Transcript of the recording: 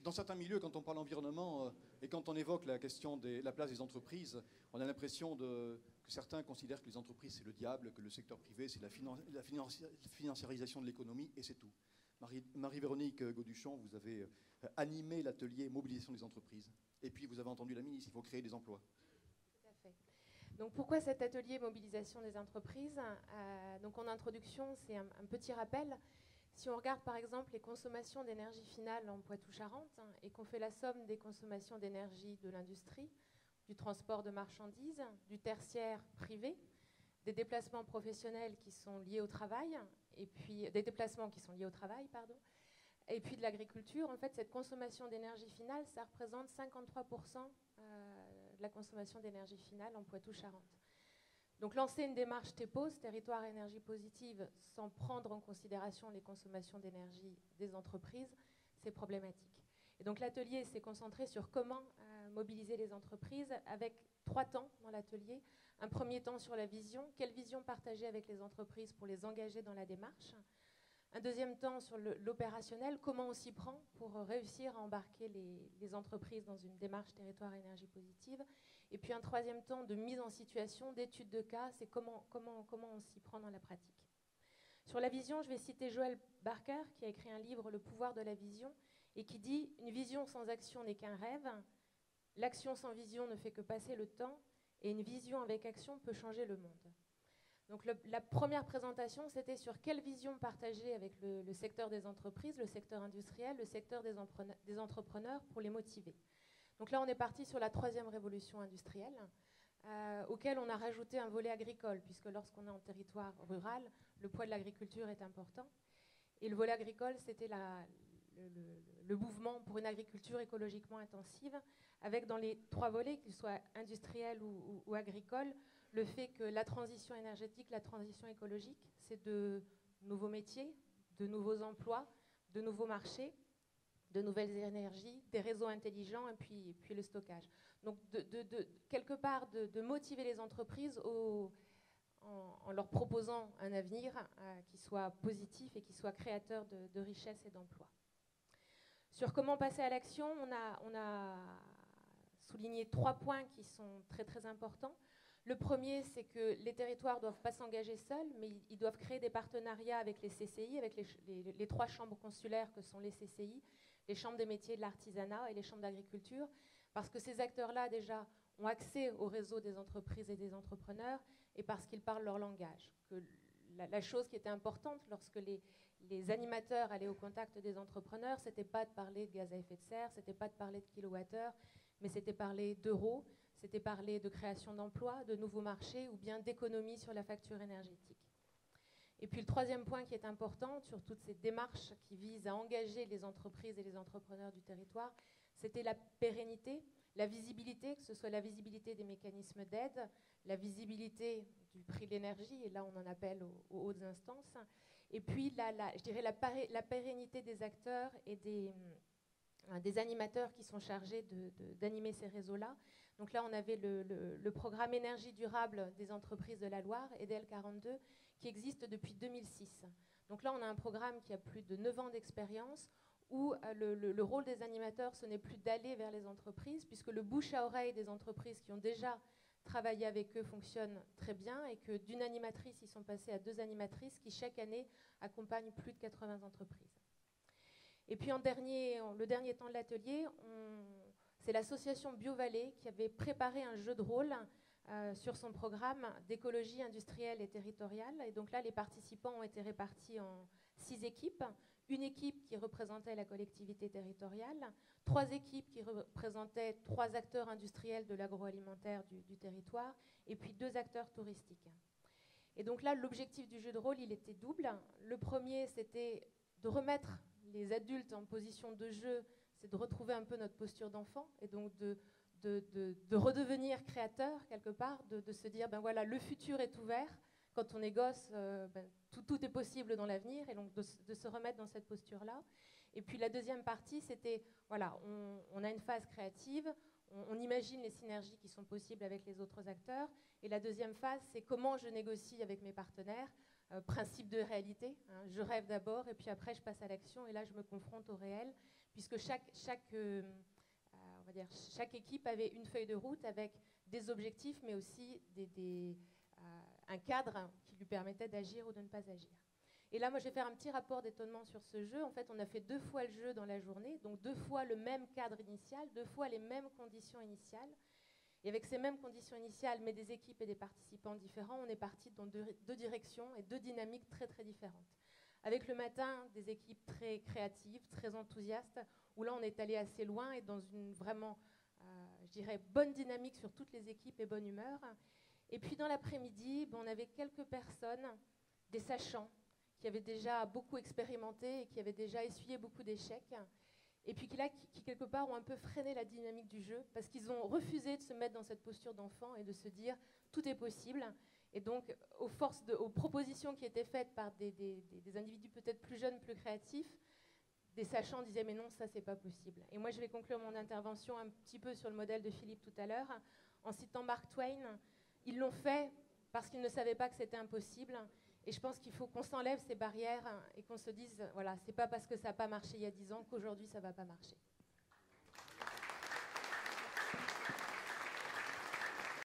Dans certains milieux, quand on parle environnement et quand on évoque la question de la place des entreprises, on a l'impression que certains considèrent que les entreprises c'est le diable, que le secteur privé c'est la financiarisation de l'économie et c'est tout. Marie-Véronique Gauduchon, vous avez animé l'atelier mobilisation des entreprises et puis vous avez entendu la ministre, il faut créer des emplois. Tout à fait. Donc pourquoi cet atelier mobilisation des entreprises? Donc en introduction, c'est un petit rappel. Si on regarde par exemple les consommations d'énergie finale en Poitou-Charentes et qu'on fait la somme des consommations d'énergie de l'industrie, du transport de marchandises, du tertiaire privé, des déplacements professionnels qui sont liés au travail, et puis des déplacements qui sont liés au travail, pardon, et puis de l'agriculture, en fait, cette consommation d'énergie finale, ça représente 53% de la consommation d'énergie finale en Poitou-Charentes. Donc lancer une démarche TEPOS, territoire énergie positive, sans prendre en considération les consommations d'énergie des entreprises, c'est problématique. Et donc l'atelier s'est concentré sur comment mobiliser les entreprises avec 3 temps dans l'atelier. Un premier temps sur la vision, quelle vision partager avec les entreprises pour les engager dans la démarche. Un deuxième temps sur l'opérationnel, comment on s'y prend pour réussir à embarquer les entreprises dans une démarche territoire énergie positive. Et puis un troisième temps de mise en situation, d'études de cas, c'est comment on s'y prend dans la pratique. Sur la vision, je vais citer Joël Barker qui a écrit un livre, Le pouvoir de la vision, et qui dit « Une vision sans action n'est qu'un rêve, l'action sans vision ne fait que passer le temps, et une vision avec action peut changer le monde ». Donc la première présentation, c'était sur quelle vision partager avec le secteur des entreprises, le secteur industriel, le secteur des entrepreneurs pour les motiver. Donc là, on est parti sur la 3e révolution industrielle, auquel on a rajouté un volet agricole, puisque lorsqu'on est en territoire rural, le poids de l'agriculture est important. Et le volet agricole, c'était le mouvement pour une agriculture écologiquement intensive, avec dans les 3 volets, qu'ils soient industriels ou agricoles, le fait que la transition énergétique, la transition écologique, c'est de nouveaux métiers, de nouveaux emplois, de nouveaux marchés, de nouvelles énergies, des réseaux intelligents et puis le stockage. Donc quelque part de motiver les entreprises en leur proposant un avenir qui soit positif et qui soit créateur de richesses et d'emplois. Sur comment passer à l'action, on a souligné 3 points qui sont très très importants. Le premier, c'est que les territoires ne doivent pas s'engager seuls, mais ils doivent créer des partenariats avec les CCI, avec les 3 chambres consulaires que sont les CCI, les chambres des métiers de l'artisanat et les chambres d'agriculture, parce que ces acteurs-là, déjà, ont accès au réseau des entreprises et des entrepreneurs et parce qu'ils parlent leur langage. Que la chose qui était importante lorsque les animateurs allaient au contact des entrepreneurs, ce n'était pas de parler de gaz à effet de serre, ce n'était pas de parler de kilowattheures, mais c'était parler d'euros, c'était parler de création d'emplois, de nouveaux marchés ou bien d'économie sur la facture énergétique. Et puis le 3e point qui est important sur toutes ces démarches qui visent à engager les entreprises et les entrepreneurs du territoire, c'était la pérennité, la visibilité, que ce soit la visibilité des mécanismes d'aide, la visibilité du prix de l'énergie, et là on en appelle aux hautes instances, et puis je dirais la pérennité des acteurs et des animateurs qui sont chargés d'animer ces réseaux-là. Donc là, on avait le programme énergie durable des entreprises de la Loire, EDL42, qui existe depuis 2006. Donc là, on a un programme qui a plus de 9 ans d'expérience, où le rôle des animateurs, ce n'est plus d'aller vers les entreprises, puisque le bouche à oreille des entreprises qui ont déjà travaillé avec eux fonctionne très bien, et que d'une animatrice, ils sont passés à 2 animatrices qui, chaque année, accompagnent plus de 80 entreprises. Et puis le dernier temps de l'atelier, c'est l'association BioVallée qui avait préparé un jeu de rôle sur son programme d'écologie industrielle et territoriale. Et donc là, les participants ont été répartis en 6 équipes. Une équipe qui représentait la collectivité territoriale, 3 équipes qui représentaient 3 acteurs industriels de l'agroalimentaire du territoire, et puis 2 acteurs touristiques. Et donc là, l'objectif du jeu de rôle, il était double. Le premier, c'était de remettre les adultes en position de jeu, c'est de retrouver un peu notre posture d'enfant, et donc de redevenir créateur quelque part, de se dire, ben voilà, le futur est ouvert. Quand on est gosse, tout est possible dans l'avenir, et donc de se remettre dans cette posture-là. Et puis la deuxième partie, c'était, voilà, on a une phase créative, on imagine les synergies qui sont possibles avec les autres acteurs. Et la deuxième phase, c'est comment je négocie avec mes partenaires principe de réalité. Hein. Je rêve d'abord et puis après je passe à l'action et là je me confronte au réel, puisque on va dire, chaque équipe avait une feuille de route avec des objectifs, mais aussi un cadre qui lui permettait d'agir ou de ne pas agir. Et là, moi, je vais faire un petit rapport d'étonnement sur ce jeu. En fait, on a fait 2 fois le jeu dans la journée, donc 2 fois le même cadre initial, 2 fois les mêmes conditions initiales. Et avec ces mêmes conditions initiales, mais des équipes et des participants différents, on est parti dans deux directions et 2 dynamiques très, très différentes. Avec le matin, des équipes très créatives, très enthousiastes, où là, on est allé assez loin et dans une vraiment, je dirais, bonne dynamique sur toutes les équipes et bonne humeur. Et puis, dans l'après-midi, on avait quelques personnes, des sachants, qui avaient déjà beaucoup expérimenté et qui avaient déjà essuyé beaucoup d'échecs, et puis qui quelque part ont un peu freiné la dynamique du jeu, parce qu'ils ont refusé de se mettre dans cette posture d'enfant et de se dire tout est possible. Et donc, aux propositions qui étaient faites par des individus peut-être plus jeunes, plus créatifs, des sachants disaient mais non, ça c'est pas possible. Et moi je vais conclure mon intervention un petit peu sur le modèle de Philippe tout à l'heure, en citant Mark Twain. Ils l'ont fait parce qu'ils ne savaient pas que c'était impossible. Et je pense qu'il faut qu'on s'enlève ces barrières et qu'on se dise, voilà, c'est pas parce que ça n'a pas marché il y a 10 ans qu'aujourd'hui ça ne va pas marcher.